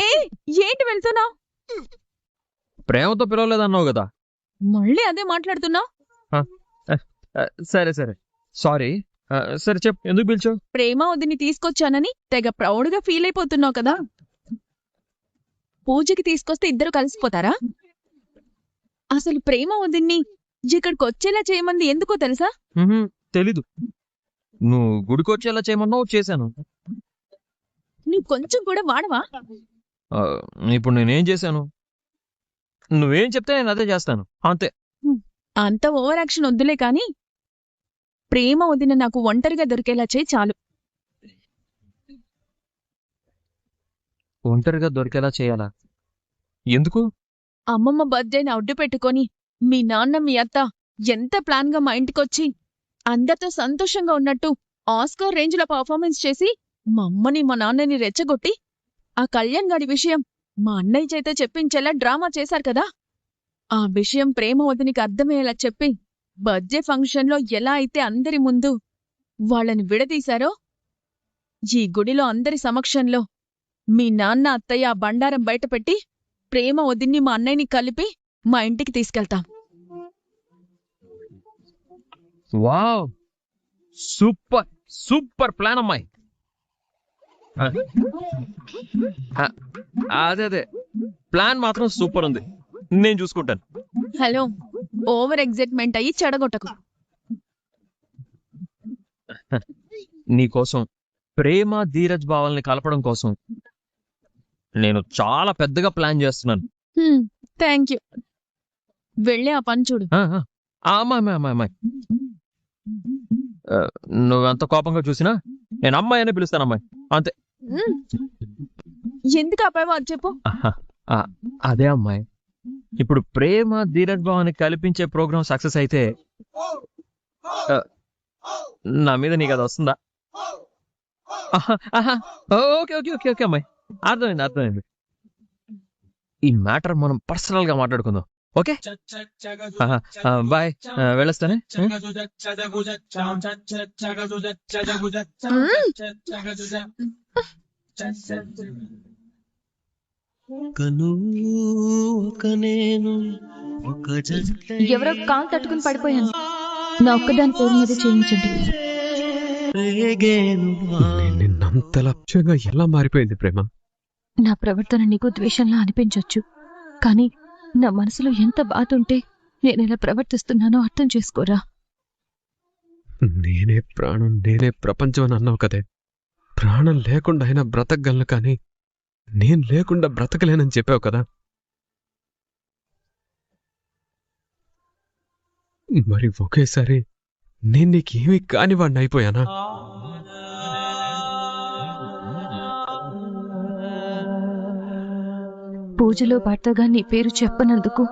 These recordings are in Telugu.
ఏ ఏంటి వెళ్తున్నావు? ప్రేమతో పిలవలేదన్నావు కదా. మళ్ళీ అదే మాట్లాడుతున్నావు? సరే సరే సారీ. సరే చెప్పు, ఎందుకు పిలిచావు? ప్రేమ వదిని తీసుకొచ్చానని తెగ ప్రౌడ్గా ఫీల్ అయిపోతున్నావు కదా. పూజకి తీసుకొస్తే ఇద్దరు కలిసిపోతారా? అసలు ప్రేమ వదిన్ని ఇక్కడికి వచ్చేలా చేయమంది ఎందుకో తెలుసా? తెలీదు. నువ్వు గుడికొచ్చేలా చేయమన్నావు, చేశాను. నువ్వు కొంచెం కూడా వాడవా? ఇప్పుడు నేనేం చేశాను? నువ్వేం చెప్తే నేను అదే చేస్తాను, అంతే. అంత ఓవర్ యాక్షన్ వద్దులే కాని ప్రేమ వదిన నాకు ఒంటరిగా దొరికేలా చేయి చాలు. ఒంటరిగా దొరికేలా చేయాలా? ఎందుకు? అమ్మమ్మ బర్త్డేని అడ్డు పెట్టుకొని మీ నాన్న మీ అత్త ఎంత ప్లాన్గా మా ఇంటికొచ్చి అందరితో సంతోషంగా ఉన్నట్టు ఆస్కార్ రేంజ్లో పర్ఫార్మెన్స్ చేసి మా అమ్మని మా నాన్నని రెచ్చగొట్టి ఆ కళ్యాణ్ గాడి విషయం మా అన్నయ్య చేత చెప్పించేలా డ్రామా చేశారు కదా. ఆ విషయం ప్రేమ వదినికి అర్థమయ్యేలా చెప్పి బర్త్డే ఫంక్షన్లో ఎలా అయితే అందరి ముందు వాళ్ళని విడదీశారో ఈ గుడిలో అందరి సమక్షంలో మీ నాన్న అత్తయ్య ఆ బండారం బయటపెట్టి ప్రేమ వదిన్ని మా అన్నయ్యని కలిపి మా ఇంటికి తీసుకెళ్తాం. వావ్, సూపర్ సూపర్ ప్లాన్ అమ్మాయి. అదే ప్లాన్ మాత్రం సూపర్ ఉంది, నేను చూసుకుంటాను. హలో, ఓవర్ ఎగ్జైట్మెంట్ అయ్యి చెడగొట్టకు. నీకోసం ప్రేమ ధీరజ్ భావాల్ని కలపడం కోసం నేను చాలా పెద్దగా ప్లాన్ చేస్తున్నాను. Thank you. వెళ్ళి ఆ పని చూడు. అమ్మాయి, నువ్వెంత కోపంగా చూసినా నేను అమ్మాయి అనే పిలుస్తాను, అమ్మాయి, అంతే. ఎందుకు ఆపావో అది చెప్పు. అదే అమ్మాయి, ఇప్పుడు ప్రేమ ధీరజ్ భావాన్ని కల్పించే ప్రోగ్రామ్ సక్సెస్ అయితే నా మీద నీకు అది వస్తుందా? ఓకే ఓకే ఓకే ఓకే అమ్మాయి, అర్థమైంది. ఈ మ్యాటర్ మనం పర్సనల్ గా మాట్లాడుకుందాం, ఓకే? బాయ్, వెళ్ళొస్తానే. ఎవరో కాలు తట్టుకుని పడిపోయాను. నా ఒక్కదాని పేరు మీద చేయించండి. నిన్నంత లక్ష్యంగా ఎలా మారిపోయింది ప్రేమ? నా ప్రవర్తన నీకు ద్వేషంలా అనిపించొచ్చు, కానీ నా మనసులో ఎంత బాధ ఉంటే నేనెలా ప్రవర్తిస్తున్నానో అర్థం చేసుకోరా. నేనే ప్రాణం, నేనే ప్రపంచం అని అన్నావు కదే. ప్రాణం లేకుండా అయినా బ్రతకగలను, కానీ నేను లేకుండా బ్రతకలేనని చెప్పావు కదా. మరి ఒకేసారి నేను నీకేమీ కానివాడిని అయిపోయానా? పూజలో భర్తగా నీ పేరు చెప్పనందుకు,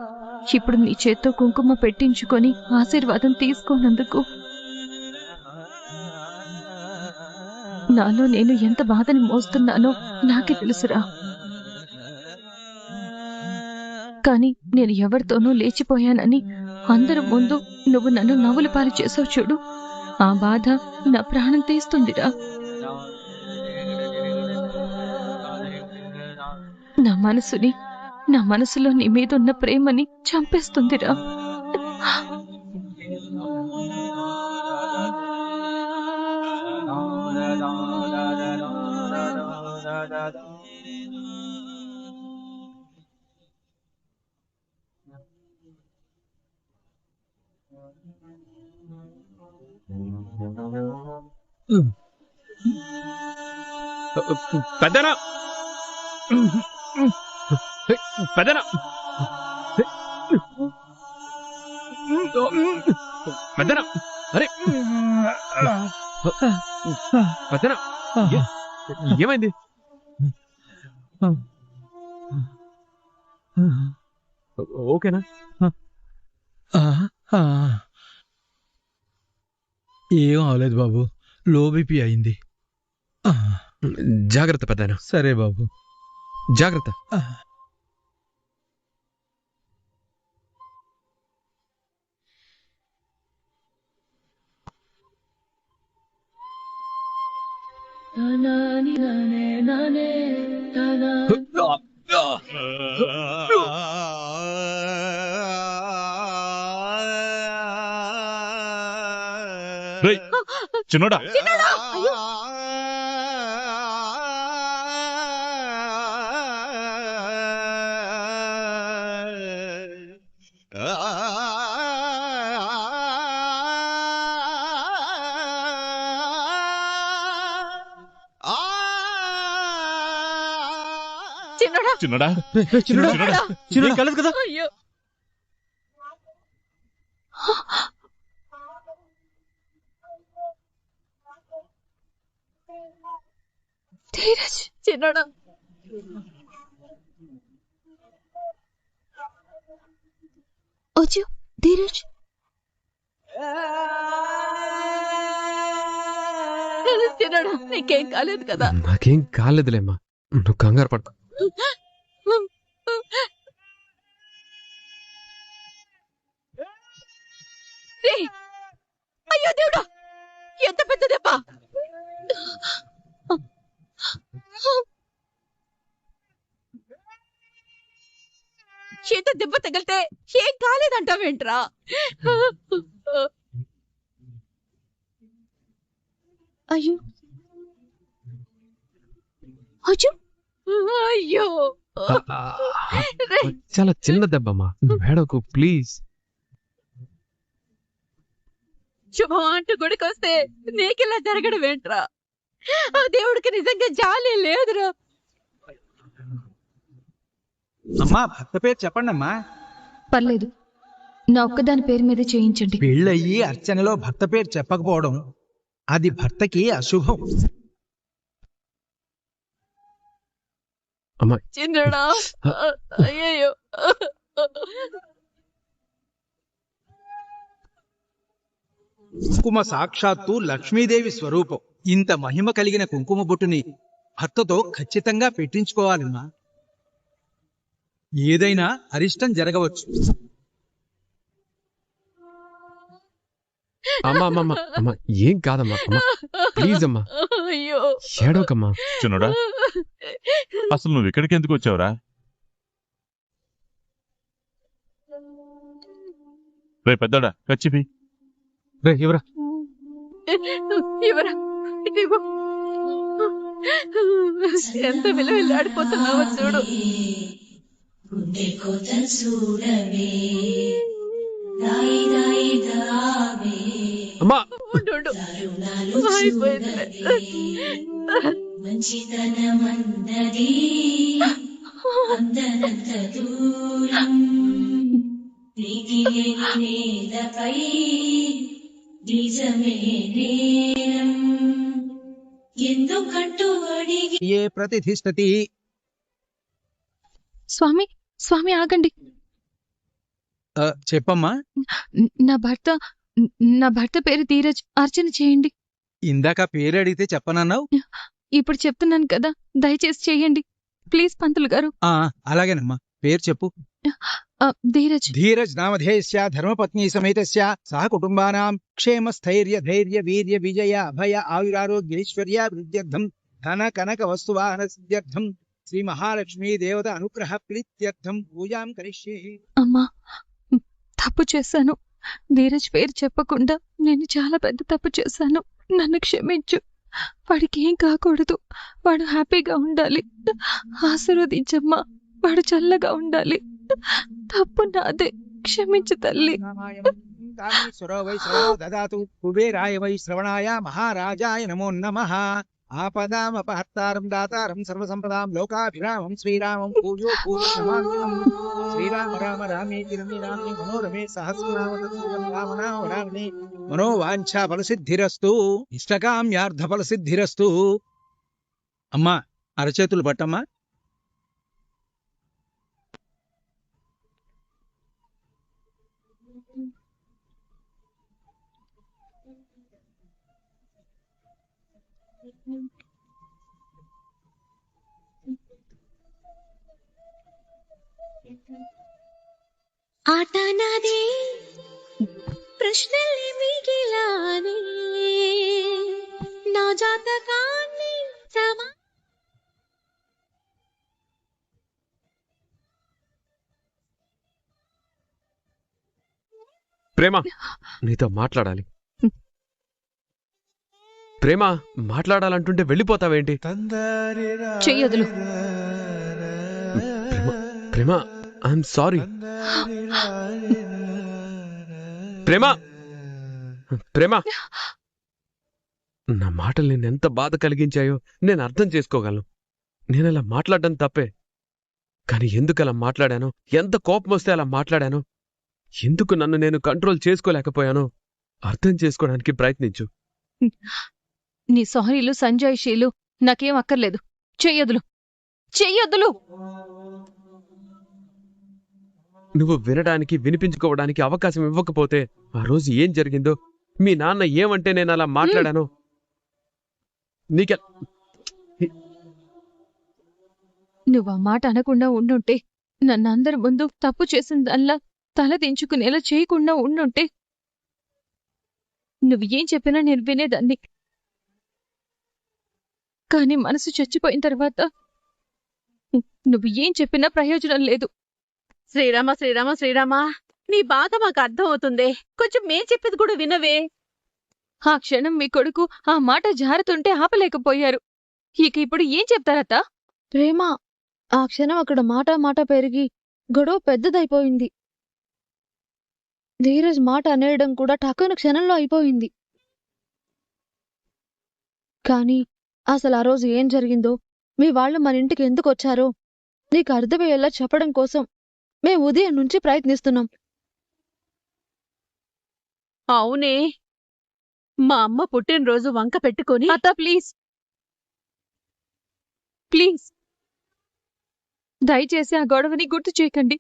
ఇప్పుడు నీ చేత్తో కుంకుమ పెట్టించుకొని ఆశీర్వాదం తీసుకోనందుకు నాలో నేను ఎంత బాధని మోస్తున్నానో నాకే తెలుసురా. కాని నేను ఎవరితోనూ లేచిపోయానని అందరి ముందు నువ్వు నన్ను నవ్వుల పాలు చేసావు చూడు, ఆ బాధ నా ప్రాణం తీస్తుందిరా. నా మనసులో నీ మీదున్న ప్రేమని చంపేస్తుందిరా. పెద్దనా పెద్దనా పెద్దనా, అరే పెద్దనా, ఏమైంది? ఓకేనా? ఏం అవలేదు బాబు, లో బీపీ అయింది. జాగ్రత్త పెద్దనా. సరే బాబు, జాగ్రత్త. రేయ్, చిన్నోడా అయ్యో. చిన్నోడా చిన్నోడా చిన్నోడా చిన్నోడా కలదు కదా. అయ్యో ధీరజ్ చిన్నోడా వచ్చి ధీరజ్ చిన్నోడా నీకేం కాలేదు కదా నాకేం కాలేదులేమ్మా, నువ్వు కంగారు పడతా. రేయ్, అయ్యో దేవుడా ఎంత పెద్ద దెబ్బ చేత దెబ్బ తగిలితే ఏం కాలేదంటావేంట్రా అయ్యో అయ్యో అయ్యో చాలా చిన్న దెబ్బమ్మా, మేడకు ప్లీజ్. శుభం అంటూ గుడికొస్తే నీకిలా జరగడం ఏంట్రా? ఆ దేవుడికి నిజంగా జాలి లేదురా. అమ్మా భర్త పేరు చెప్పండి అమ్మా. పర్లేదు, నా ఒక్కదాని పేరు మీద చేయించండి. పెళ్ళయ్యి అర్చనలో భర్త పేరు చెప్పకపోవడం అది భర్తకి అశుభం. అమ్మా చిన్నడా అయ్యో కుంకుమ సాక్షాత్తు లక్ష్మీదేవి స్వరూపం. ఇంత మహిమ కలిగిన కుంకుమ బొట్టుని భర్తతో ఖచ్చితంగా పెట్టించుకోవాలమ్మా. ఏదైనా అరిష్టం జరగవచ్చు. అమ్మా అమ్మా అమ్మా అమ్మా ఏం కాదమ్మా, అమ్మా ప్లీజ్ అమ్మా, అయ్యో ఏడవకమ్మా. చిన్నోడా అసలు నువ్వు ఇక్కడికి ఎందుకు వచ్చావురా? రే పెద్దోడా కచ్చిపి. రే ఎవరా? ఎవరా ఇదిగో. ఎంత విలువలాడిపోతున్నావో చూడు. అమ్మా ఉండు, ఉండు. అయిపోయిందిలే. మంచితనమన్నది అందనంత దూరం ప్రీతి లేని నేలపై నిజమే నేరం ఎందుకంటూ అడిగి ఏ ప్రతిష్ఠతి. స్వామి స్వామి ఆగండి. చెప్పమ్మా. నా భర్త పేరు ధీరజ్, అర్చన చేయండి. ఇందాక పేరు అడిగితే చెప్పనన్నావు. ఇప్పుడు చెప్తున్నాను కదా, దయచేసి చేయండి ప్లీజ్ పంతులు గారు. అలాగేనమ్మా, పేరు చెప్పు. ధీరజ్. ధీరజ్ నామధేయస్య ధర్మపత్ని సమేతస్య సహ కుటుంబానాం క్షేమ స్థైర్య ధైర్య వీర్య విజయ అభయ ఆయురారోగ్యైశ్వర్య వృద్ధ్యర్థం ధన కనక వస్తువాహన సిద్ధ్యర్థం శ్రీ మహాలక్ష్మీ దేవత అనుగ్రహ ప్రీత్యర్థం పూజాం కరిష్యే. అమ్మా తప్పు చేశాను. ధీరజ్ పేరు చెప్పకుండా నేను చాలా పెద్ద తప్పు చేశాను. నన్ను క్షమించు. వాడికి ఏం కాకూడదు. వాడు హ్యాపీగా ఉండాలి. ఆశీర్వదించమ్మా. వాడు చల్లగా ఉండాలి. తప్పు నాదే, క్షమించు తల్లి. దదాతు కుబేరాయ వై శ్రవణాయ మహారాజాయ నమో నమః. ఆపదామపహర్తారం దాతారం సర్వసంపదాం లోకాభిరామం శ్రీరామం పూజో పూజనమామ్యహం. శ్రీరామ రామ రామేతి రమే రామే మనోరమే సహస్రనామ తత్తుల్యం రామనామ వరాననే. మనోవాంఛా ఫలసిద్ధిరస్తు, ఇష్టకామ్యార్థ ఫలసిద్ధిరస్తు. అమ్మా అరచేతులు పట్టమ్మా. ఆట నాదే ప్రశ్నల్ని మిగిలానే నా జాతకాన్ని ప్రేమ నీతో మాట్లాడాలి. ప్రేమ మాట్లాడాలంటుంటే వెళ్ళిపోతావేంటి? చెయ్యొదులు. ప్రేమ ప్రేమ ఐఎమ్ సారీ. ప్రేమ ప్రేమ నా మాటలు నిన్నెంత బాధ కలిగించాయో నేను అర్థం చేసుకోగలను. నేనలా మాట్లాడడం తప్పే, కానీ ఎందుకు అలా మాట్లాడానో, ఎంత కోపం వస్తే అలా మాట్లాడానో, ఎందుకు నన్ను నేను కంట్రోల్ చేసుకోలేకపోయానో అర్థం చేసుకోవడానికి ప్రయత్నించు. నీ సారీలు సంజాయిషీలు నాకేం అక్కర్లేదు. చెయ్యొదులు. చెయ్యొదులు. నువ్వు వినడానికి వినిపించుకోవడానికి అవకాశం ఇవ్వకపోతే ఆ రోజు ఏం జరిగిందో, మీ నాన్న ఏమంటే నేను అలా మాట్లాడానో నీకె నువ్వు ఆ మాట అనకుండా ఉండుంటే, నన్ను అందరి ముందు తప్పు చేసిందల్లా తల దించుకునేలా చేయకుండా ఉండుంటే, నువ్వు ఏం చెప్పినా నేను వినేదాన్ని. కానీ మనసు చచ్చిపోయిన తర్వాత నువ్వు ఏం చెప్పినా ప్రయోజనం లేదు. శ్రీరామ శ్రీరామ శ్రీరామ, నీ బాధ మాకు అర్థం అవుతుంది. కొంచెం మేం చెప్పేది కూడా వినవే. ఆ క్షణం మీ కొడుకు ఆ మాట జారుతుంటే ఆపలేకపోయారు. ఇక ఇప్పుడు ఏం చెప్తారత్తా? ప్రేమ ఆ క్షణం అక్కడ మాట పెరిగి గొడవ పెద్దదైపోయింది. ధీరజ్ మాట అనేయడం కూడా టక్కున క్షణంలో అయిపోయింది. కానీ అసలు ఆ రోజు ఏం జరిగిందో, మీ వాళ్ళు మన ఇంటికి ఎందుకు వచ్చారో నీకు అర్థమయ్యేలా చెప్పడం కోసం మేము ఉదయం నుంచి ప్రయత్నిస్తున్నాం. అవునే, మా అమ్మ పుట్టినరోజు వంక పెట్టుకొని అత్తా ప్లీజ్, ప్లీజ్ దయచేసి ఆ గొడవని గుర్తు చేయకండి.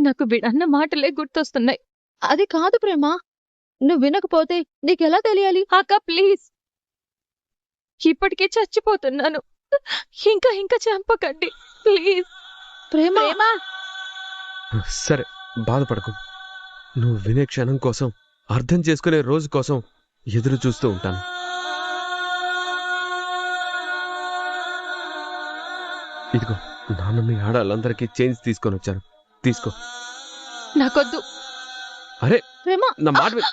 నాకు వీడన్న మాటలే గుర్తొస్తున్నాయి. అది కాదు ప్రేమ, నువ్వు వినకపోతే నీకెలా తెలియాలి? అక్క ప్లీజ్, ఇప్పటికే చచ్చిపోతున్నాను. ఇంకా ఇంకా చంపకండి ప్లీజ్. ప్రేమ సరే బాధపడకు. నువ్వు వినే క్షణం కోసం, అర్థం చేసుకునే రోజు కోసం ఎదురు చూస్తూ ఉంటాను. ఇదిగో నాన్న మీ ఆడాళ్ళందరికీ చేంజ్ తీసుకొని వచ్చారు, తీసుకో. నాకొద్దు. అరే ప్రేమ నా మాట విను.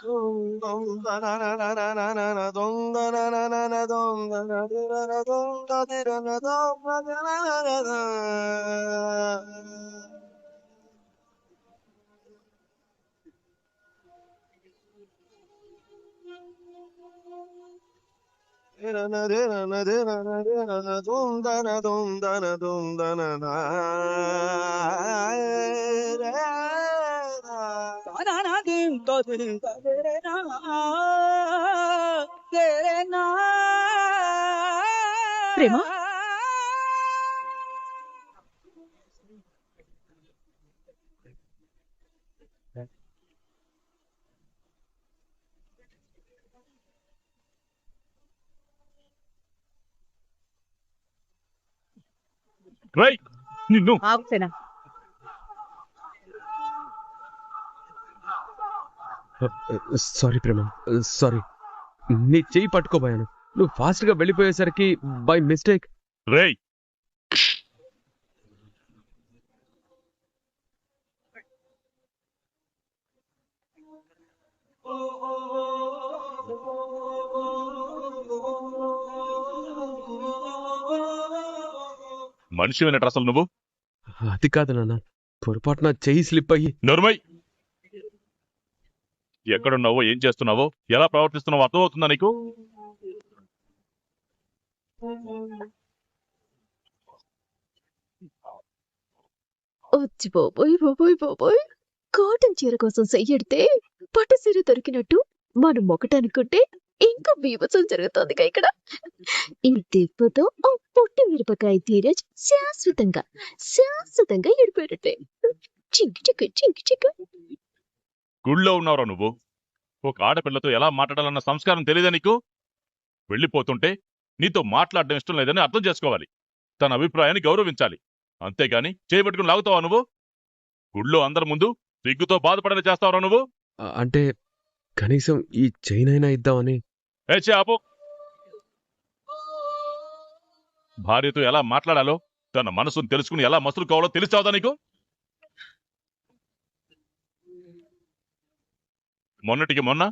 ప్రేమ రై నిన్ను ఆగుసేనా. సారీ ప్రేమ, సారీ. నీ చెయ్యి పట్టుకోబోయాను. నువ్వు ఫాస్ట్ గా వెళ్ళిపోయేసరికి బై మిస్టేక్. రేయ్ మనిషి వినట్టు అసలు నువ్వు అది కాదు నాన్న, పొరపాటున చెయ్యి స్లిప్ అయ్యి. నోర్మై, ఎక్కడున్నావో ఏం చేస్తున్నావో ఎలా ప్రవర్తిస్తున్నావో అర్థమవుతుందా నీకు? వచ్చి బాబోయ్ కాటన్ చీర కోసం చెయ్యడితే పట్టు చీర దొరికినట్టు మనం ఒకటనుకుంటే ఇంకా బీభత్సం జరుగుతోంది ఇక్కడ. ఈ దెబ్బతో ఆ పొట్టి మిరపకాయ ధీరజ్ శాశ్వతంగా ఎడిపోయినట్టే. చింకి చిక్కు. గుళ్ళో ఉన్నావురా నువ్వు. ఒక ఆడపిల్లతో ఎలా మాట్లాడాలన్న సంస్కారం తెలియదా నీకు? వెళ్ళిపోతుంటే నీతో మాట్లాడడం ఇష్టం లేదని అర్థం చేసుకోవాలి. తన అభిప్రాయాన్ని గౌరవించాలి. అంతేగాని చేయబట్టుకుని లాగుతావా నువ్వు? గుళ్ళో అందరి ముందు సిగ్గుతో బాధపడేలా చేస్తావరా నువ్వు? అంటే కనీసం ఈ చైన్ అయినా ఇద్దామని. ఆపు. భార్యతో ఎలా మాట్లాడాలో, తన మనసును తెలుసుకుని ఎలా మసులుకోవాలో తెలిసావుదా నీకు? మొన్నటికి మొన్న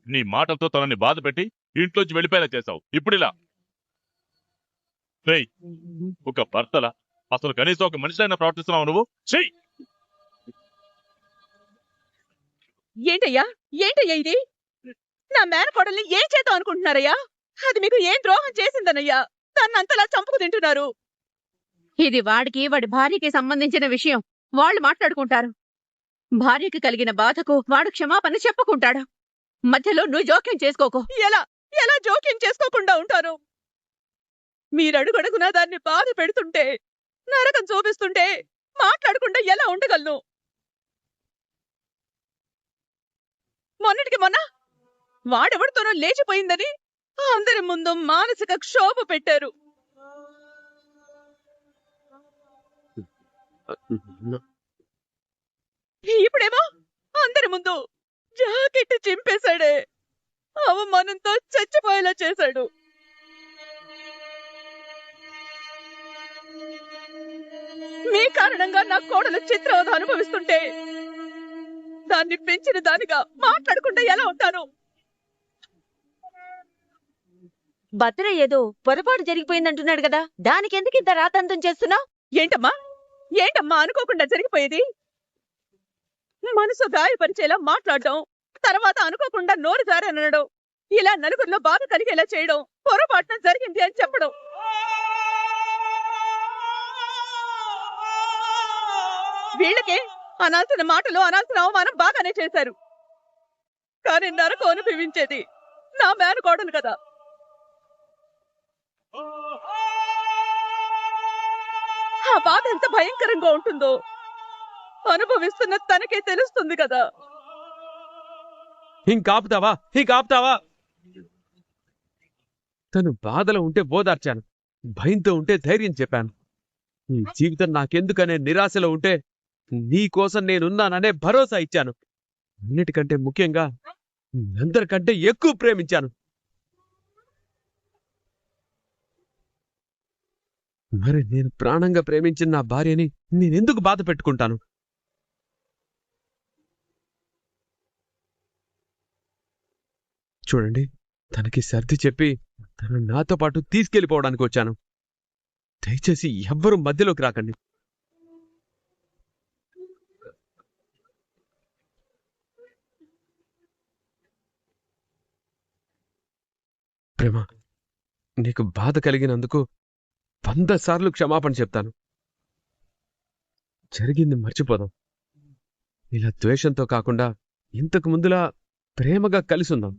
నీ మాటలతో తనని బాధ పెట్టి ఇంట్లోంచి వెళ్ళిపోయేలా చేశావు. ఇప్పుడిలా రేయ్, ఒక భర్తలా అసలు కనీసం ఒక మనిషిలైనా ప్రవర్తిస్తున్నావు నువ్వు? చెయ్యి. ఏంటయ్యా ఏంటయ్యా ఇది? నా మేనకోడల్ని ఏం చేద్దాం అనుకుంటున్నారయ్యా? అది మీకు ఏం ద్రోహం చేసిందనయ్యా దాన్ని అంతలా చంపుకు తింటున్నారు? ఇది వాడికి వాడి భార్యకి సంబంధించిన విషయం. వాళ్ళు మాట్లాడుకుంటారు. భార్యకి కలిగిన బాధకు వాడు క్షమాపణ చెప్పుకుంటాడు. మధ్యలో నువ్వు జోక్యం చేసుకోకు. ఎలా ఎలా జోక్యం చేసుకోకుండా ఉంటారు? మీరడుగడుగునా దాన్ని బాధ పెడుతుంటే, నరకం చూపిస్తుంటే మాట్లాడకుండా ఎలా ఉండగలను? మొన్నటికి మొన్న వాడెవడితోనో లేచిపోయిందని అందరి ముందు మానసిక క్షోభ పెట్టారు. ఇప్పుడేమో అందరి ముందు జాకెట్ చింపేశాడే. అవమానంతో చచ్చిపోయేలా చేశాడు. మీ కారణంగా నా కోడలు చిత్రవధ అనుభవిస్తుంటే దాన్ని పెంచిన దానిగా మాట్లాడకుండా ఎలా ఉంటాను? భద్ర ఏదో పొరపాటు జరిగిపోయిందంటున్నాడు కదా, దానికి ఎందుకు ఇంత రాతంతం చేస్తున్నావు? ఏంటమ్మా ఏంటమ్మా అనుకోకుండా జరిగిపోయేది? మనసు గాయపరిచేలా మాట్లాడడం, తర్వాత అనుకోకుండా నోరు జారనడం, ఇలా నలుగురిలో బాధ కలిగేలా చేయడం, పొరపాటున జరిగింది అని చెప్పడం. వీళ్ళకే అనాల్సిన మాటలు అనాల్సిన అవమానం బాగానే చేశారు. కానీ నరకం అనుభవించేది నా మేనకోడలు కదా. ఆ బాధ ఎంత భయంకరంగా ఉంటుందో అనుభవిస్తున్న తనకే తెలుస్తుంది కదా. ఇంకాపుతావా? ఇంకాపుతావా? తను బాధలో ఉంటే ఓదార్చాను, భయంతో ఉంటే ధైర్యం చెప్పాను. ఈ జీవితం నాకెందుకనే నిరాశలో ఉంటే నీ కోసం నేనున్నాననే భరోసా ఇచ్చాను. అన్నిటికంటే ముఖ్యంగా అందరికంటే ఎక్కువ ప్రేమించాను. మరి నేను ప్రాణంగా ప్రేమించిన నా భార్యని నేనెందుకు బాధ పెట్టుకుంటాను? చూడండి, తనకి సర్ది చెప్పి తను నాతో పాటు తీసుకెళ్లిపోవడానికి వచ్చాను. దయచేసి ఎవ్వరూ మధ్యలోకి రాకండి. ప్రేమ, నీకు బాధ కలిగినందుకు 100 సార్లు క్షమాపణ చెప్తాను. జరిగింది మర్చిపోదాం. ఇలా ద్వేషంతో కాకుండా ఇంతకు ముందులా ప్రేమగా కలిసి ఉందాం.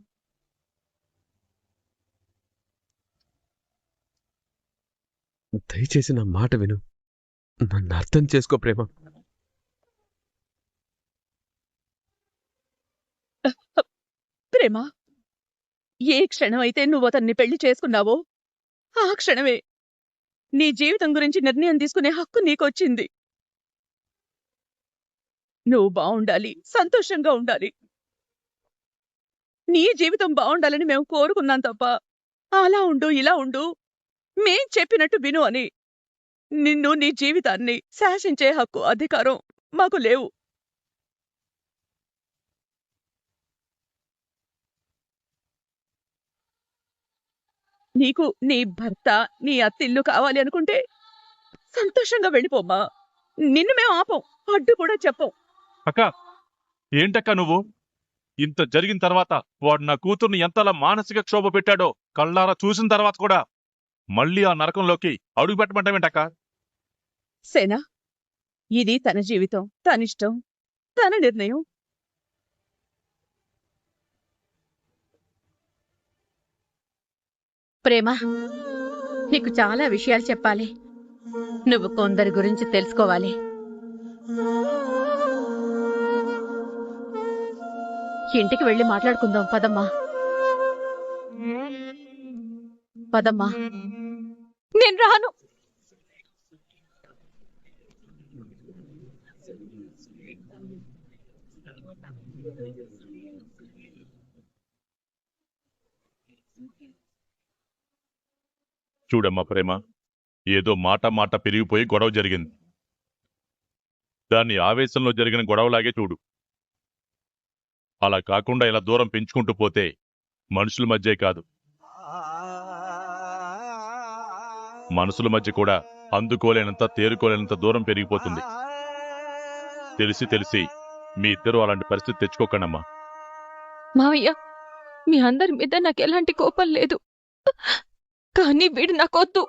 దయచేసి నా మాట విను, నన్ను అర్థం చేసుకో ప్రేమ. ప్రేమ, ఏ క్షణం అయితే నువ్వు అతన్ని పెళ్లి చేసుకున్నావో ఆ క్షణమే నీ జీవితం గురించి నిర్ణయం తీసుకునే హక్కు నీకొచ్చింది. నువ్వు బావుండాలి, సంతోషంగా ఉండాలి. నీ జీవితం బావుండాలని మేము కోరుకున్నాం తప్ప అలా ఉండు ఇలా ఉండు మేం చెప్పినట్టు విను అని నిన్ను నీ జీవితాన్ని శాసించే హక్కు అధికారం మాకు లేవు. నీకు నీ భర్త నీ అత్తిల్లు కావాలి అనుకుంటే సంతోషంగా వెళ్ళిపోమ్మా. నిన్ను మేము ఆపం, అడ్డు కూడా చెప్పం. అక్క, ఏంటక్క నువ్వు? ఇంత జరిగిన తర్వాత వాడు నా కూతుర్ని ఎంతలా మానసిక క్షోభ పెట్టాడో కళ్ళారా చూసిన తర్వాత కూడా మళ్ళీ ఆ నరకంలోకి అడుగు పెట్టమంటావేంటక్క? సేనా, ఇది తన జీవితం, తనిష్టం, తన నిర్ణయం. ప్రేమ, నీకు చాలా విషయాలు చెప్పాలి. నువ్వు కొందరి గురించి తెలుసుకోవాలి. ఇంటికి వెళ్ళి మాట్లాడుకుందాం. పదమ్మా, పదమ్మా. నేను రాను. చూడమ్మా ప్రేమ, ఏదో మాట మాట పెరిగిపోయి గొడవ జరిగింది. దాన్ని ఆవేశంలో జరిగిన గొడవలాగే చూడు. అలా కాకుండా ఇలా దూరం పెంచుకుంటూ పోతే మనుషుల మధ్యే కాదు మనసుల మధ్య కూడా అందుకోలేనంత తేరుకోలేనంత దూరం పెరిగిపోతుంది. తెలిసి తెలిసి మీ ఇద్దరు అలాంటి పరిస్థితి తెచ్చుకోకండమ్మా. మావయ్య, మీ అందరి మీద నాకు ఎలాంటి కోపం లేదు, కానీ వీడు నాకొద్దు.